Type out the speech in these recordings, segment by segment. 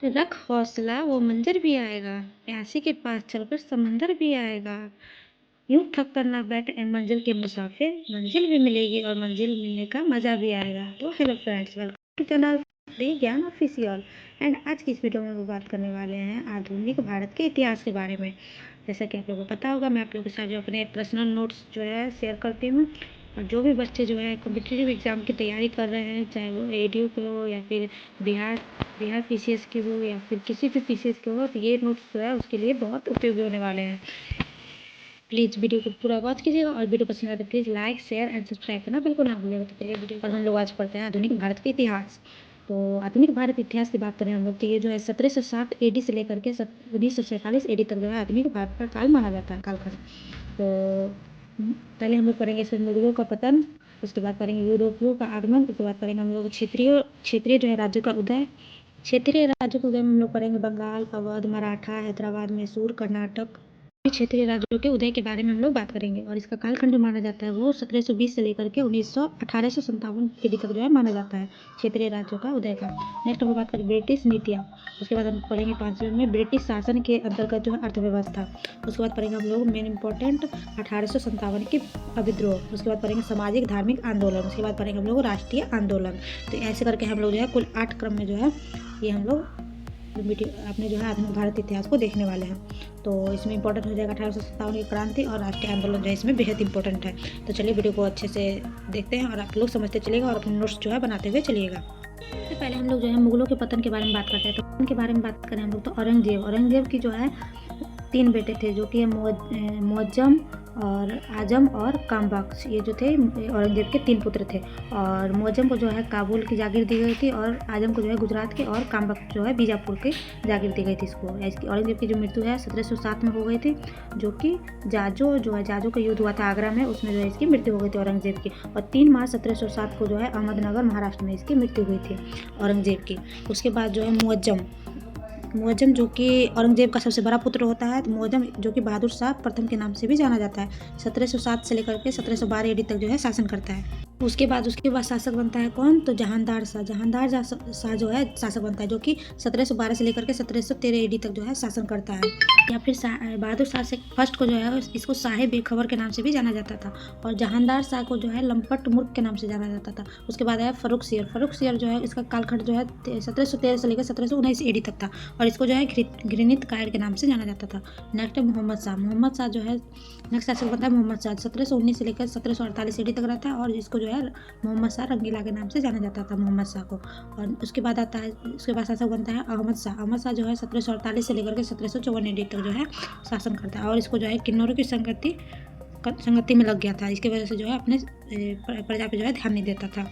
रख हौसला वो मंज़र भी आएगा, प्यासे के पास चलकर समंदर भी आएगा। यूँ थक कर ना बैठ ए मंज़िल के मुसाफ़िर, मंज़िल भी मिलेगी और मंज़िल मिलने का मज़ा भी आएगा। तो hello friends, welcome to channel the Gyan official. And आज की इस वीडियो में हम बात करने वाले हैं आधुनिक भारत के इतिहास के बारे में। जैसा कि आप लोगों को पता होगा, मैं आप लोगों के साथ जो अपने पर्सनल नोट्स जो है शेयर करती हूँ। और जो भी बच्चे जो है कॉम्पिटिटिव एग्ज़ाम की तैयारी कर रहे हैं, चाहे वो एडीयू के हो या फिर बिहार बिहार पीसीएस की हो या फिर किसी भी पीसीएस के हो, तो ये नोट्स जो है उसके लिए बहुत उपयोगी होने वाले हैं। प्लीज़ वीडियो को पूरा वॉच कीजिएगा और वीडियो पसंद आए तो please like share and subscribe करना बिल्कुल ना भूलिएगा। तो चलिए वीडियो पर हम लोग आज पढ़ते हैं आधुनिक भारत के इतिहास। तो आधुनिक भारत इतिहास की बात करें हम लोग, तो ये जो है 1760 एडी से लेकर के 1947 एडी तक जो है आधुनिक भारत का काल माना जाता है, कालखंड। तो पहले हम लोग पढ़ेंगे इसमें मुगलों का पतन, उसके बाद पढ़ेंगे यूरोपियों का आगमन, उसके बाद पढ़ेंगे हम लोग क्षेत्रीय क्षेत्रीय जो है राज्यों का उदय। क्षेत्रीय राज्यों के उदय में हम लोग पढ़ेंगे बंगाल, अवध, मराठा, हैदराबाद, मैसूर, कर्नाटक। क्षेत्रीय राज्यों के उदय के बारे में हम लोग बात करेंगे और इसका कालखंड जो माना जाता है वो 1720 से लेकर के 1857 ईस्वी तक जो है माना जाता है क्षेत्रीय राज्यों का उदय का। नेक्स्ट हम लोग बात करें ब्रिटिश नीतियाँ। उसके बाद हम पढ़ेंगे 5वीं में ब्रिटिश शासन के अंतर्गत जो है अर्थव्यवस्था। उसके बाद पढ़ेंगे हम लोग मेन इंपॉर्टेंट 1857 की विद्रोह। उसके बाद पढ़ेंगे सामाजिक धार्मिक आंदोलन। उसके बाद पढ़ेंगे हम लोग राष्ट्रीय आंदोलन। तो ऐसे करके हम लोग जो है कुल 8 क्रम में जो है ये हम लोग अपने जो है आधुनिक भारत इतिहास को देखने वाले हैं। तो इसमें इंपॉर्टेंट हो जाएगा 1857 की क्रांति और राष्ट्रीय आंदोलन जो है इसमें बेहद इंपॉर्टेंट है। तो चलिए वीडियो को अच्छे से देखते हैं और आप लोग समझते चलिएगा और अपने नोट्स जो है बनाते हुए चलिएगा। सबसे पहले हम लोग जो है मुगलों के पतन के बारे में बात करते हैं। तो पतन के बारे में बात करें हम लोग, तो औरंगजेब की जो है 3 बेटे थे, जो कि मुअज्जम और आजम और कामबख्श। ये जो थे औरंगजेब के 3 पुत्र थे। और मुअज्जम को जो है काबुल की जागीर दी गई थी और आजम को जो है गुजरात के और कामबख्श जो है बीजापुर की जागीर दी गई थी इसको। औरंगजेब की जो मृत्यु है 1707 में हो गई थी, जो कि जाजो का युद्ध हुआ था आगरा में, उसमें जो है इसकी मृत्यु हो गई थी औरंगजेब की। और 3 मार्च 1707 को जो है अहमदनगर महाराष्ट्र में इसकी मृत्यु हुई थी औरंगजेब की। उसके बाद जो है मुअज्जम जो कि औरंगजेब का सबसे बड़ा पुत्र होता है। तो मुअज्जम जो कि बहादुर शाह प्रथम के नाम से भी जाना जाता है, 1707 से लेकर के 1712 ईडी तक जो है शासन करता है। उसके बाद शासक बनता है कौन, तो जहानदार शाह जो है शासक बनता है, जो कि 1712 से लेकर के 1713 ईडी तक जो है शासन करता है। या फिर बहादुर शाह से फर्स्ट को जो है इसको शाह बेखबर के नाम से भी जाना जाता था। और जहानदार शाह को जो है लंपट मूर्ख के नाम से जाना जाता था। उसके बाद है फर्रुख सियर जो है इसका कालखंड जो है 1713 से लेकर 1719 ईडी तक था और इसको जो है घृणित कायर के नाम से जाना जाता था। नेक्स्ट है मोहम्मद शाह जो है नेक्स्ट शासक बनता है मोहम्मद शाह, 1719 से लेकर 1748 ईडी तक रहता है और इसको जो है मोहम्मद शाह रंगीला के नाम से जाना जाता था, मोहम्मद शाह को। और उसके बाद शासक बनता है अहमद शाह जो है 1748 से लेकर के 1754 ईडी तक जो है शासन करता है और इसको जो है किन्नौर की संगति में लग गया था। इसकी वजह से जो है अपने प्रजा पे जो है ध्यान नहीं देता था।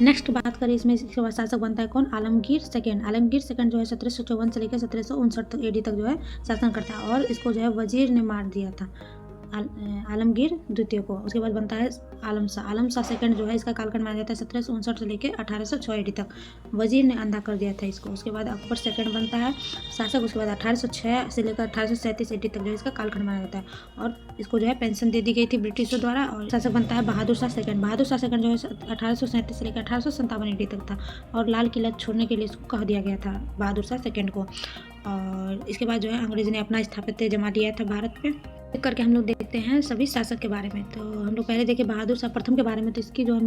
नेक्स्ट बात करें इसमें, इसके बाद शासक बनता है कौन, आलमगीर सेकंड जो है 1754 से लेकर 1759 ईडी तक जो है शासन करता है और इसको जो है वजीर ने मार दिया था, आलमगीर द्वितीय को। उसके बाद बनता है आलम शाह सेकंड जो है इसका कालखंड माना जाता है 1759 से लेकर 1806 ईडी तक, वजीर ने अंधा कर दिया था इसको। उसके बाद अकबर सेकंड बनता है शासक। उसके बाद 1806 से लेकर 1837 ईडी तक जो है इसका कालखंड माना जाता है और इसको जो है पेंशन दे दी गई थी ब्रिटिशों द्वारा। और शासक बनता है बहादुर शाह सेकंड जो है 1837 से लेकर 1857 ईडी तक था और लाल किला छोड़ने के लिए इसको कह दिया गया था बहादुर शाह सेकंड को। और इसके बाद जो है अंग्रेज ने अपना स्थापित्य जमा दिया था भारत पे। करके हम लोग देखते हैं सभी शासक के बारे में। तो हम लोग पहले देखें बहादुर शाह प्रथम के बारे में। तो इसकी जो है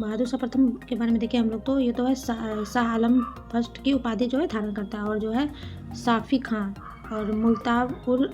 बहादुर शाह प्रथम के बारे में देखें हम लोग, तो ये तो है शाह आलम फर्स्ट की उपाधि जो है धारण करता है और जो है साफी खां और मुल्ताब उल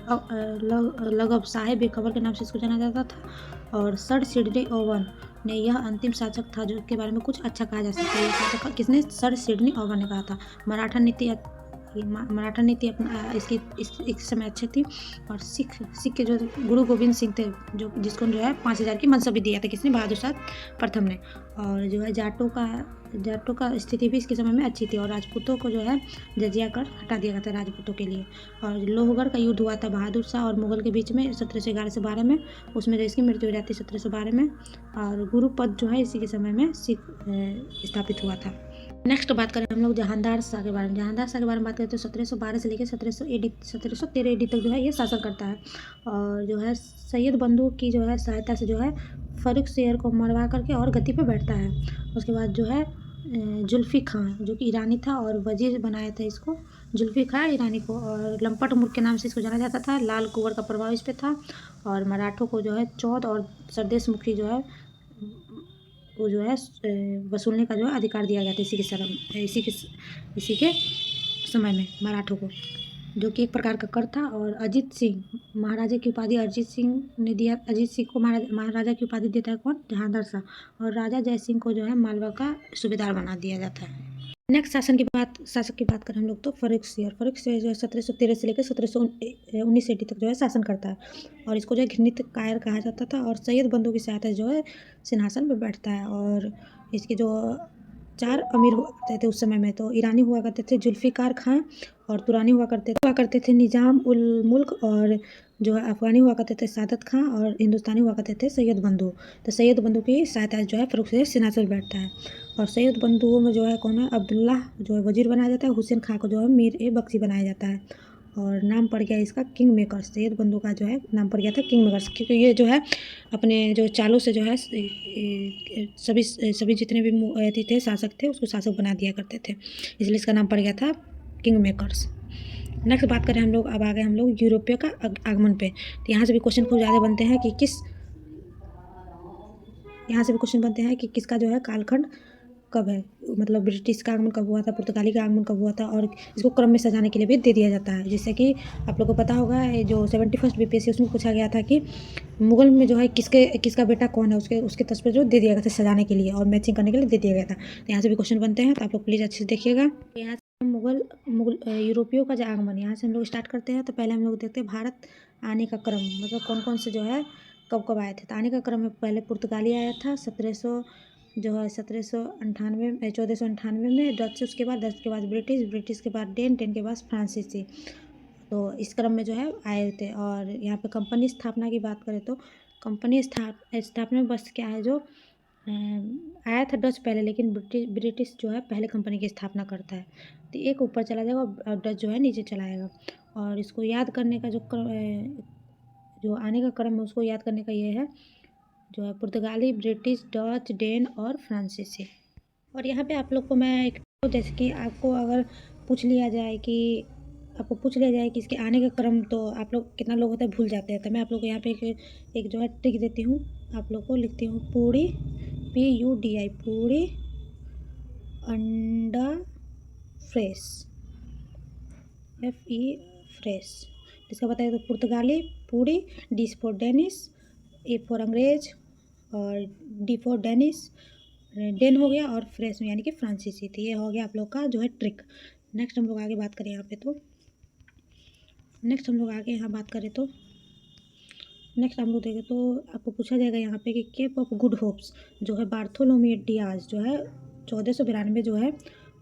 लगब शाह बेखबर के नाम से इसको जाना जाता था। और सर सिडनी ओवन ने यह अंतिम शासक था जो के बारे में कुछ अच्छा कहा जा सकता है। किसने, सर सिडनी ओवन ने कहा था। मराठा नीति अपना इसकी इस समय अच्छी थी। और सिख के जो गुरु गोविंद सिंह थे, जो जिसको जो है 5000 की मनसब भी दिया था, किसने, बहादुर शाह प्रथम ने। और जो है जाटों का स्थिति भी इसके समय में अच्छी थी और राजपूतों को जो है जजिया कर हटा दिया गया था राजपूतों के लिए। और लोहगढ़ का युद्ध हुआ था बहादुर शाह और मुगल के बीच में 1711 से 12 में, उसमें जो इसकी मृत्यु हो जाती है 1712 में। और गुरुपद जो है इसी के समय में स्थापित हुआ था। नेक्स्ट बात करें हम लोग जहानदार शाह के बारे में। जहानदार शाह के बारे में बात करें तो 1712 से लेकर 1713 ईडी तक जो है ये शासन करता है और जो है सैयद बंधु की जो है सहायता से जो है फर्रुख सियर को मरवा करके और गद्दी पे बैठता है। उसके बाद जो है जुल्फ़ी खां जो कि ईरानी था और वज़ीर बनाया था इसको, जुल्फ़ी खां ईरानी को। और लंपट मुल्क के नाम से इसको जाना जाता था। लाल कुंवर का प्रभाव इस पे था और मराठों को जो है चौथ और सरदेश मुखी जो है वो जो है वसूलने का जो है अधिकार दिया गया था इसी के समय में मराठों को, जो कि एक प्रकार का कर था। और अजीत सिंह महाराजा की उपाधि अजीत सिंह ने दिया। अजीत सिंह को महाराजा की उपाधि देता है कौन? जहांगीर शाह। और राजा जय सिंह को जो है मालवा का सूबेदार बना दिया जाता है। नेक्स्ट शासक की बात करें हम लोग तो फ़र्रुखसियर जो है 1713 से लेकर 1719 ईस्वी तक जो है शासन करता है। और इसको जो है घृणित कायर कहा जाता था। और सैयद बंधु की सहायता से जो है सिंहासन पर बैठता है। और इसके जो 4 अमीर हुआ करते थे उस समय में, तो ईरानी हुआ करते थे जुल्फ़िकार खां, और तुरानी हुआ करते थे निज़ाम उल मुल्क, और जो है अफ़गानी हुआ करते थे सादत खां, और हिंदुस्तानी हुआ करते थे सैयद बंधु। तो सैयद बंधु की सहायता से जो है फ़र्रुखसियर सिंहासन पर बैठता है। और सैयद बंधुओं में जो है कौन है? अब्दुल्लाह जो है वज़ीर बनाया जाता है। हुसैन खां को जो है मीर ए बख्शी बनाया जाता है। और नाम पड़ गया इसका किंग मेकर्स। सैयद बंधु का जो है नाम पड़ गया था किंग मेकर्स, क्योंकि ये जो है अपने जो चालों से जो है सभी जितने भी थे शासक थे उसको शासक बना दिया करते थे, इसलिए इसका नाम पड़ गया था किंग मेकर्स। नेक्स्ट बात करें हम लोग, अब आ गए हम लोग यूरोपियों का आगमन पे। तो यहाँ से भी क्वेश्चन खूब ज़्यादा बनते हैं कि किसका जो है कालखंड कब है, मतलब ब्रिटिश का आगमन कब हुआ था, पुर्तगाली का आगमन कब हुआ था। और इसको क्रम में सजाने के लिए भी दे दिया जाता है, जिससे कि आप लोगों को पता होगा जो 71st बीपीएससी उसमें पूछा गया था कि मुगल में जो है किसका बेटा कौन है, उसके तस्वीर जो दे दिया गया था सजाने के लिए और मैचिंग करने के लिए दे दिया गया था। तो यहाँ से भी क्वेश्चन बनते हैं, तो आप लोग प्लीज़ अच्छे से देखिएगा। यहाँ से मुगल यूरोपियों का जो आगमन, यहाँ से हम लोग स्टार्ट करते हैं। तो पहले हम लोग देखते हैं भारत आने का क्रम, मतलब कौन कौन से जो है कब कब आए थे। तो आने का क्रम में पहले पुर्तगाली आया था 1498 में डच, उसके बाद ब्रिटिश के बाद डेन के बाद फ्रांसीसी। तो इस क्रम में जो है आए थे। और यहाँ पे कंपनी स्थापना की बात करें तो कंपनी स्थापना में बस क्या है, जो आया था डच पहले, लेकिन ब्रिटिश जो है पहले कंपनी की स्थापना करता है। तो एक ऊपर चला जाएगा और डच जो है नीचे चला आएगा। और इसको याद करने का जो आने का क्रम है उसको याद करने का ये है, जो है पुर्तगाली, ब्रिटिश, डच, डेन और फ्रांसीसी। और यहाँ पे आप लोग को मैं एक, जैसे कि अगर आपको पूछ लिया जाए कि इसके आने का क्रम, तो आप लोग कितना लोग होता है भूल जाते हैं। तो मैं आप लोग को यहाँ पे एक जो है ट्रिक देती हूँ। आप लोग को लिखती हूँ पूड़ी, PUDI, पूड़ी, अंडा, फ्रेश, FE, फ्रेश। इसका बताइए तो पुर्तगाली पूड़ी, D for Danish, A for अंग्रेज, और D फॉर डेनिश, डेन हो गया, और फ्रेश में यानी कि फ्रांसीसी थी। ये हो गया आप लोग का जो है ट्रिक। नेक्स्ट हम लोग आगे बात करें यहाँ पे, तो नेक्स्ट हम लोग देखें तो आपको पूछा जाएगा यहाँ पे कि केप ऑफ गुड होप्स जो है बार्थोलोमेव डियाज जो है 1492 जो है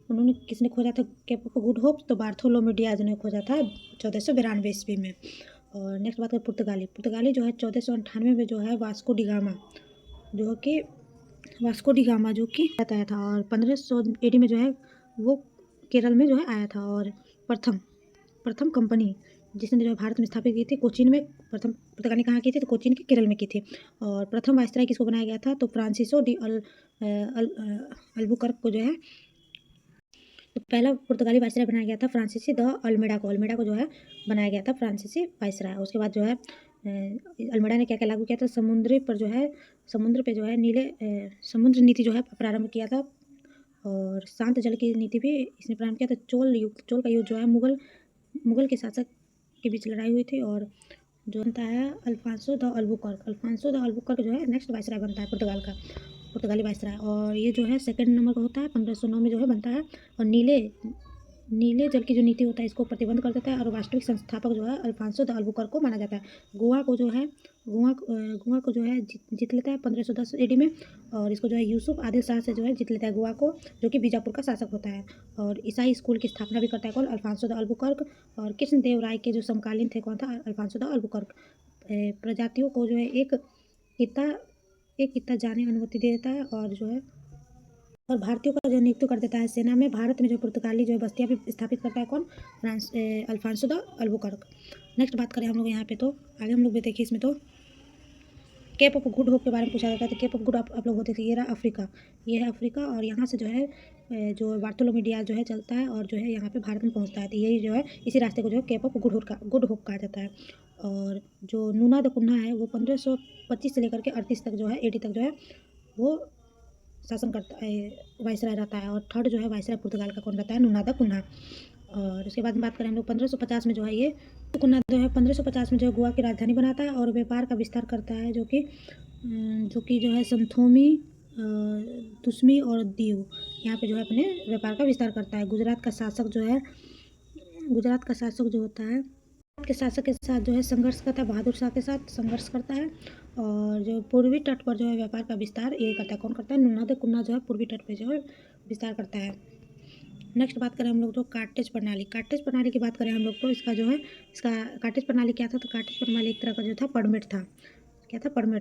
उन्होंने किसने खोजा था केप ऑफ गुड होप्स? तो बार्थोलोमेव डियाज ने खोजा था 1492 ईस्वी में। और नेक्स्ट बात करें पुर्तगाली जो है 1498 में जो है वास्को डी गामा जो कि आया था। और 1500 AD में जो है वो केरल में जो है आया था। और प्रथम कंपनी जिसने जो है भारत में स्थापित की थी कोचीन में, प्रथम पुर्तगाली कहाँ की थी? तो कोचीन के केरल में की थी। और प्रथम वायसराय किसको बनाया गया था? तो फ्रांसिसो डी अल्बुकर्क को जो है, तो पहला पुर्तगाली वायसराय बनाया गया था फ्रांसीसी द अल्मेडा को जो है बनाया गया था फ्रांसीसी वायसराय। उसके बाद जो है अल्मेडा ने क्या क्या लागू किया था? समुद्र पे जो है नीले समुद्र नीति जो है प्रारंभ किया था। और शांत जल की नीति भी इसने प्रारंभ किया था। चोल का युद्ध जो है मुगल के शासक के बीच लड़ाई हुई थी। और जो बनता है अल्फांसो द अल्बुकर्क जो है नेक्स्ट वायसराय बनता है पुर्तगाली वायसराय। और ये जो है सेकंड नंबर का होता है, 1509 में जो है बनता है। और नीले जल की जो नीति होता है इसको प्रतिबंध कर देता है। और वास्तविक संस्थापक जो है अल्फांसो द अल्बुकर्क को माना जाता है। गोवा को जो है जीत लेता है 1510 AD में। और इसको जो है यूसुफ आदिल शाह से जो है जीत लेता है गोवा को, जो कि बीजापुर का शासक होता है। और ईसाई स्कूल की स्थापना भी करता है कौन? Alfonso de Albuquerque. और कृष्णदेव राय के जो समकालीन थे कौन था? Alfonso de Albuquerque. प्रजातियों को जो है एक कित्ता जाने अनुमति दे देता है। और जो है और भारतीयों का जो नियुक्त कर देता है सेना में। भारत में जो पुर्तगाली जो है बस्तियाँ भी स्थापित करता है कौन? Alfonso de Albuquerque. नेक्स्ट बात करें हम लोग यहाँ पे, तो आगे हम लोग भी देखिए इसमें, तो केप ऑफ गुड होप के बारे में पूछा जाता है। तो केप ऑफ गुड आप लोग होते थे, ये रहा अफ्रीका, ये है अफ्रीका, और यहाँ से जो है जो बार्थोलोमी डियाज जो है चलता है और जो है यहाँ पे भारत में पहुँचता है। तो यही जो है इसी रास्ते को जो है केप ऑफ गुड होप कहा जाता है। और जो नूना द कुन्हा है वो 1525 से लेकर के 38 तक जो है 80 तक जो है वो शासन करता है, वाइसराय रहता है। और थर्ड जो है वाइसराय पुर्तगाल का कौन रहता है, नूना द कुन्हा। और उसके बाद बात करें हम लोग 1550 में जो है ये कुन्हा जो है 1550 में जो है गोवा की राजधानी बनाता है और व्यापार का विस्तार करता है, जो कि जो है संथोमी, तुस्मी और दीव यहाँ पे जो है अपने व्यापार का विस्तार करता है। गुजरात का शासक जो होता है के शासक के साथ जो है संघर्ष करता है, बहादुर शाह के साथ संघर्ष करता है। और जो पूर्वी तट पर जो है व्यापार का विस्तार ये करता है, कौन करता है, नूना द कुन्हा जो है पूर्वी तट पर जो है विस्तार करता है। नेक्स्ट बात करें हम लोग तो कार्टेज प्रणाली की बात करें हम लोग तो इसका कार्टेज प्रणाली क्या था, तो कार्टेज प्रणाली एक तरह का जो था परमिट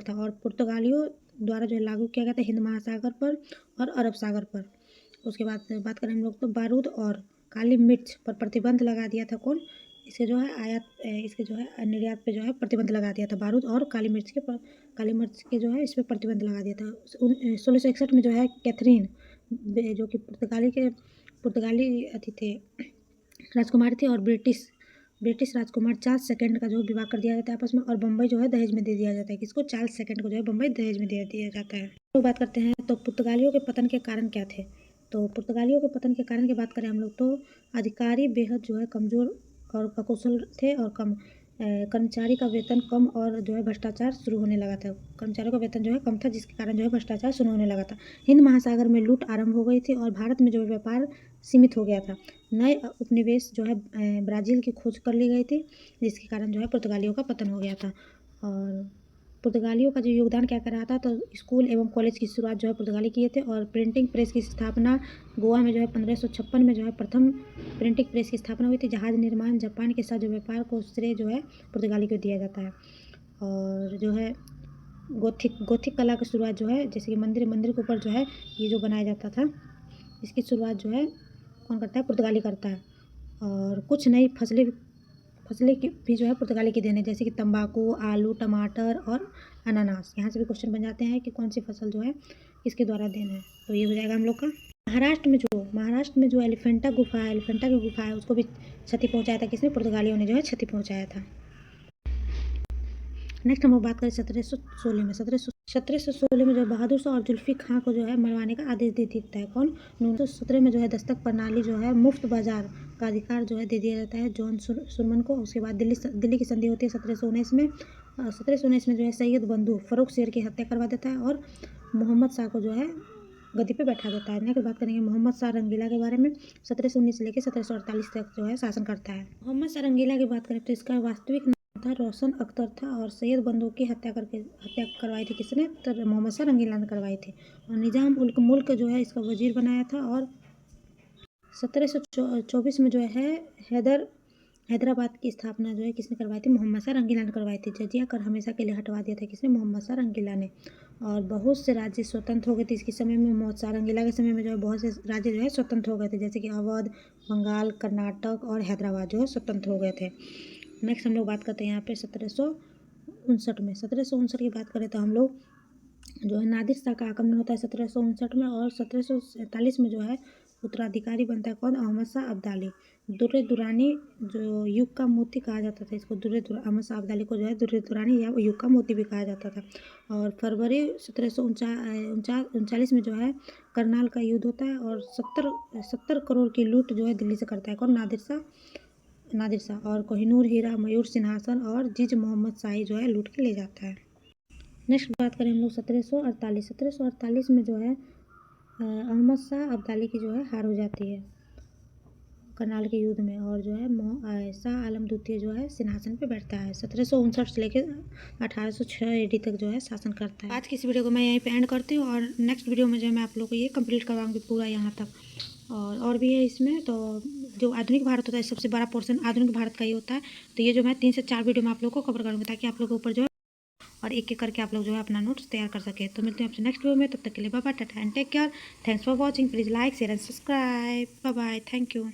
था, और पुर्तगालियों द्वारा जो है लागू किया गया था हिंद महासागर पर और अरब सागर पर। उसके बाद बात करें हम लोग तो बारूद और काली मिर्च पर प्रतिबंध लगा दिया था, कौन, इसके जो है निर्यात पे जो है प्रतिबंध लगा दिया था, बारूद और काली मिर्च के जो है इस पर प्रतिबंध लगा दिया था। 1661 में जो है कैथरीन जो कि पुर्तगाली अथी थे, राजकुमारी थी, और ब्रिटिश राजकुमार चार्ल्स सेकंड का जो है विवाह कर दिया जाता है आपस में, और बम्बई जो है दहेज में दे दिया जाता है, किसको, चार्ल्स सेकंड को जो है बम्बई दहेज में दे दिया जाता है। तो बात करते हैं तो पुर्तगालियों के पतन के कारण क्या थे। तो पुर्तगालियों के पतन के कारण की बात करें हम लोग तो अधिकारी बेहद जो है कमज़ोर और अकुशल थे, और कर्मचारी का वेतन कम, और जो है भ्रष्टाचार शुरू होने लगा था। कर्मचारियों का वेतन जो है कम था, जिसके कारण जो है भ्रष्टाचार शुरू होने लगा था। हिंद महासागर में लूट आरंभ हो गई थी और भारत में जो है व्यापार सीमित हो गया था। नए उपनिवेश जो है ब्राज़ील की खोज कर ली गई थी, जिसके कारण जो है पुर्तगालियों का पतन हो गया था। और पुर्तगालियों का जो योगदान क्या कर रहा था, तो स्कूल एवं कॉलेज की शुरुआत जो है पुर्तगाली किए थे, और प्रिंटिंग प्रेस की स्थापना गोवा में जो है 1556 में जो है प्रथम प्रिंटिंग प्रेस की स्थापना हुई थी। जहाज निर्माण, जापान के साथ जो व्यापार को श्रेय जो है पुर्तगाली को दिया जाता है। और जो है गोथिक कला की शुरुआत जो है, जैसे कि मंदिर के ऊपर जो है ये जो बनाया जाता था, इसकी शुरुआत जो है कौन करता है, पुर्तगाली करता है। और कुछ नई फसलें की भी जो है पुर्तगाली की देन है, जैसे कि तंबाकू, आलू, टमाटर और अनानास। यहाँ से भी क्वेश्चन बन जाते हैं कि कौन सी फसल जो है किसके द्वारा देन है, तो ये हो जाएगा हम लोग का। महाराष्ट्र में जो एलिफेंटा की गुफा है, उसको भी क्षति पहुँचाया था किसने, पुर्तगालियों ने जो है क्षति पहुँचाया था। नेक्स्ट हम लोग बात करें 1716 में जो बहादुर शाह और जुल्फी खां को जो है मरवाने का आदेश दे देता है, कौन, 1917 में जो है दस्तक प्रणाली जो है मुफ्त बाजार का अधिकार जो है दे दिया जाता है जॉन सुरमन को। उसके बाद दिल्ली की संधि होती है 1719 में। 1719 में जो है सैयद बंधु फर्रुख शेर की हत्या करवा देता है और मोहम्मद शाह को जो है गद्दी पे बैठा देता है। नेक्स्ट बात करेंगे मोहम्मद शाह रंगीला के बारे में। 1719 से लेकर 1748 तक जो है शासन करता है। मोहम्मद शाह रंगीला की बात करें तो इसका वास्तविक नाम था रोशन अख्तर था, और सैयद बंधु की हत्या करवाई थी किसने, तो मोहम्मद शाह रंगीला ने करवाई थी। और निजाम उल मुल्क जो है इसका वजीर बनाया था। और 1724 में जो है हैदराबाद की स्थापना जो है किसने करवाई थी, मोहम्मद शाह रंगीला ने करवाई थी। जजिया कर हमेशा के लिए हटवा दिया था किसने, मोहम्मद शाह रंगीला ने। और बहुत से राज्य स्वतंत्र हो गए थे इसके समय में। मोहम्मद शाह रंगीला के समय में जो है बहुत से राज्य जो है स्वतंत्र हो गए थे, जैसे कि अवध, बंगाल, कर्नाटक और हैदराबाद जो है स्वतंत्र हो गए थे। नेक्स्ट हम लोग बात करते हैं यहाँ पे 1759 की बात करें तो हम लोग जो है नादिर शाह का आगमन होता है 1759 में। और 1747 में जो है उत्तराधिकारी बनता है कौन, अहमद शाह अब्दाली। दुर्रे दुरानी जो युग का मोती कहा जाता था इसको, अहमद शाह अब्दाली को जो है दुर्रे दुरानी या युग का मोती भी कहा जाता था। और फरवरी 1739 में जो है करनाल का युद्ध होता है, और 70 करोड़ की लूट जो है दिल्ली से करता है कौन, नादिर शाह। और कोहिनूर हीरा, मयूर सिंहासन और जिज मोहम्मद शाही जो है लूट के ले जाता है। नेक्स्ट बात करें हम लोग 1748 में जो है अहमद शाह अब्दाली की जो है हार हो जाती है करनाल के युद्ध में, और जो है शाह आलम द्वितीय जो है सिंहासन पे बैठता है। 1759 से लेकर 1806 AD तक जो है शासन करता है। आज की इस वीडियो को मैं यहीं पे एंड करती हूँ, और नेक्स्ट वीडियो में जो है मैं आप लोगों को ये कंप्लीट करवाऊंगी पूरा यहाँ तक। और भी है इसमें, तो जो आधुनिक भारत होता है सबसे बड़ा पोर्शन आधुनिक भारत का ही होता है। तो ये जो मैं 3 से 4 वीडियो में आप लोग को कवर करूँगी, ताकि आप लोगों के ऊपर जो है और एक करके आप लोग जो है अपना नोट्स तैयार कर सके। तो मिलते हैं आपसे नेक्स्ट वीडियो में, तब तक के लिए bye bye, tata and take care. Thanks for watching. Please like, share and subscribe. Bye bye, thank you.